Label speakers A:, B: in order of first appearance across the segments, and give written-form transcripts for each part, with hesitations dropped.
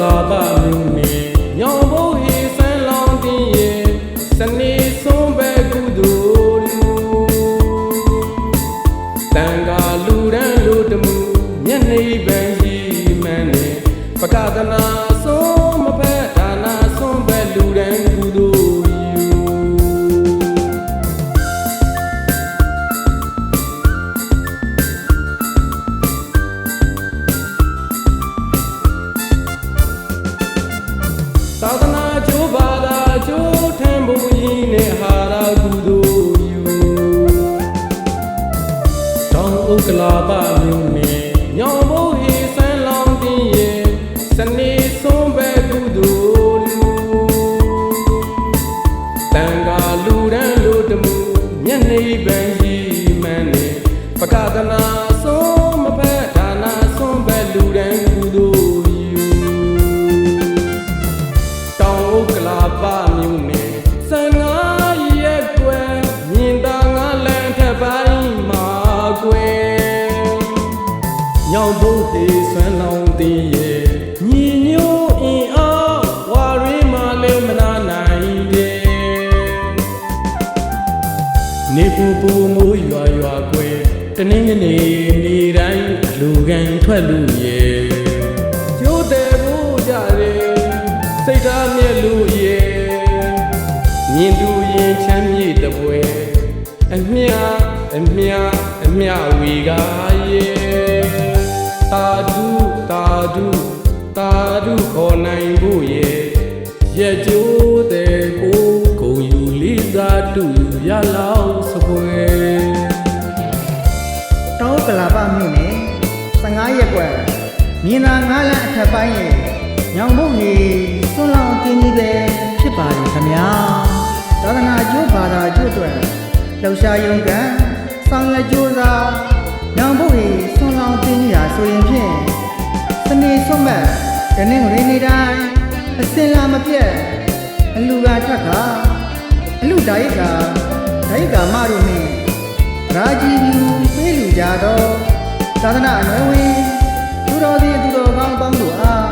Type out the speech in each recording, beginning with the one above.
A: လာပါမျိုးနဲ့ညောင်ဖို့ဟေးဆန်းလောင်းတင်းရဲ့စနေဆုံးပဲကုသိုလ်လူတန်ခါလူရန်လူတမှုမျက်နှိပ်ပန်းကြီးမှန်နဲ့ပကဒနာဆုံးမဖက်ဒါနာဆုံးပဲလူရန်ကုသိုလ်သာသနာကျိုးဘာသာကျိုးထံဖို့ရင်းနဲ့ဟာရာကုသိုလ်ယူတောင်ဥက္ကလာပမြို့နယ်ညောင်ဖို့ဟေးဆန်းလောင်းတင်းရဲ့စနေဆုံးပဲကုသိုလ်လူတန်ခါလူရန်လူတမှုမျက်နှိပ်ပန်းကြီးမှန်နဲ့ပကဒနာဆုံးမဖက်ဒါနာဆုံးပဲလူရန်ကုသိုလ်ဥက္ကလာပမြို့နယ်15ရက်ကွယ်မြင်သာငါလန်ထက်ပိုင်းမှာကွယ်ညောင်ဖို့ဟေးဆွမ်းလောင်းတင်းရဲ့ညီညို့အင်အားဝါရင်းမှလည်းမနာနိုင်တဲ့နေပူပူမိုးရွာရွာကွယ်တနင်္ဂနွေနေ့တိုင်းလူကန်ထွက်လူရဲ့ကျိုးတယ်ဖို့ကြတယ်စိတ်ထားမြက်လူရဲ့မြင်သူရင်ချမ်းမြေ့တပွဲအမြဝီကရဲ့တာဒုခေါ်နိုင်ဖို့ရဲ့ရဲ့ကျိုးတဲ့ကိုဂုံယူလေးစားတူရလောက်စပွဲ
B: တောင်ဥက္ကလာပမြို့နယ်15ရက်ကွယ်မြင်သာငါးလမ်းအထက်ပိုင်းရဲ့ညောင်ဖို့ဟေးဆွမ်းလောင်းတင်းကြီးပဲဖြစ်ပါတယ်ခင်ဗျာသာသနာကျိုးဘာသာကျိုးအတွက်လှူရှားရုံကန်ဆောင်ရွက်ကြိုးစားညောင်ဖို့ဟေးဆွမ်းလောင်းတင်းကြီးဟာဆိုရင်ဖြင့်စနေဆွမ်းမဲ့တနင်္ဂနွေနေ့တိုင်းအစင်လာမပြတ်အလူကထက်ကအလူဓာယိကာမတို့နဲ့ရာကြီးပြူပေးလူကြတော့သာသနာအနွယ်ဝင်သူတော်စီသူတော်ကောင်းပေါင်းတို့အား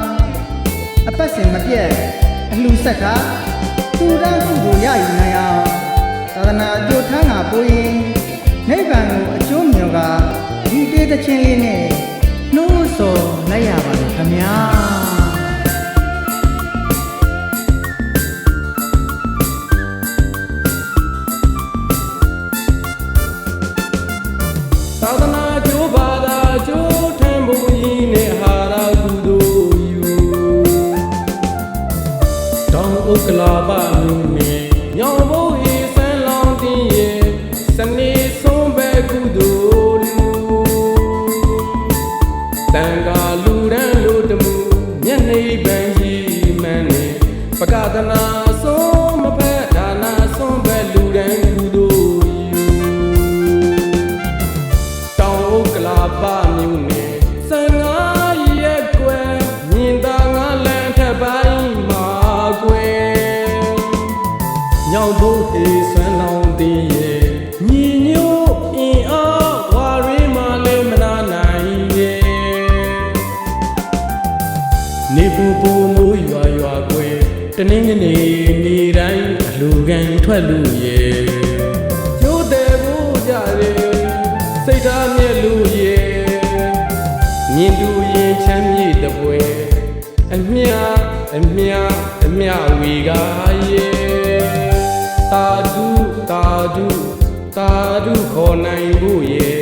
B: အပတ်စဉ်မပြတ်အလှဆက်ကသူတန်းကုသိုလ်ရယူနိုင်အောင်သာသနာအကျိုးထမ်းငါပိုးရင်နိဗ္ဗာန်ကိုအကျိုးမြတ်ကဒီတေးသချင်းလေးနဲ့နှိုးဆော်လိုက်ရပါတယ်ခင်ဗျာ
A: သာသနာကျိုးဘာသာကျိုးထံဖို့ရင်းနဲ့ဟာရာကုသိုလ်ယူတောင်ဥက္ကလာပမြို့နယ်ညောင်ဖို့ဟေးဆန်းလောင်းတင်းရဲ့စနေဆုံးပဲကုသိုလ်လူတန်ခါလူရန်လူတမှုမျက်နှိပ်ပန်းကြီးမှန်နဲ့ပကဒနာဆုံးမဖက်ဒါနာဆုံးပဲလူရန်ကုသိုလ်ယူတောင်ဥက္ကလာပမြို့နယ်15ရက်ကွယ်မြင်သာငါလန်ထက်ပိုင်းမှာကွယ်ညောင်ဖို့ဟေးဆွမ်းလောင်းတင်းရဲ့ညီညို့အင်အားဝါရင်းမှလည်းမနာနိုင်ရဲ့နေပူပူမိုးရွာရွာကွယ်တနင်္ဂနွေနေ့တိုင်းလူကန်ထွက်လူရဲ့ကျိုးတယ်ဖို့ကြတယ်စိတ်ထားမြက်လူရဲ့မြင်သူရင်ချမ်းမြေ့တပွဲအမြဝီကရဲ့တာဒုခေါ်နိုင်ဖို့ရဲ့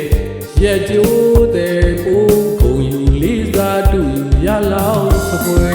A: ရဲ့ကျိုးတဲ့ကိုဂုံယူလေးစားတူရလောက်စပွဲ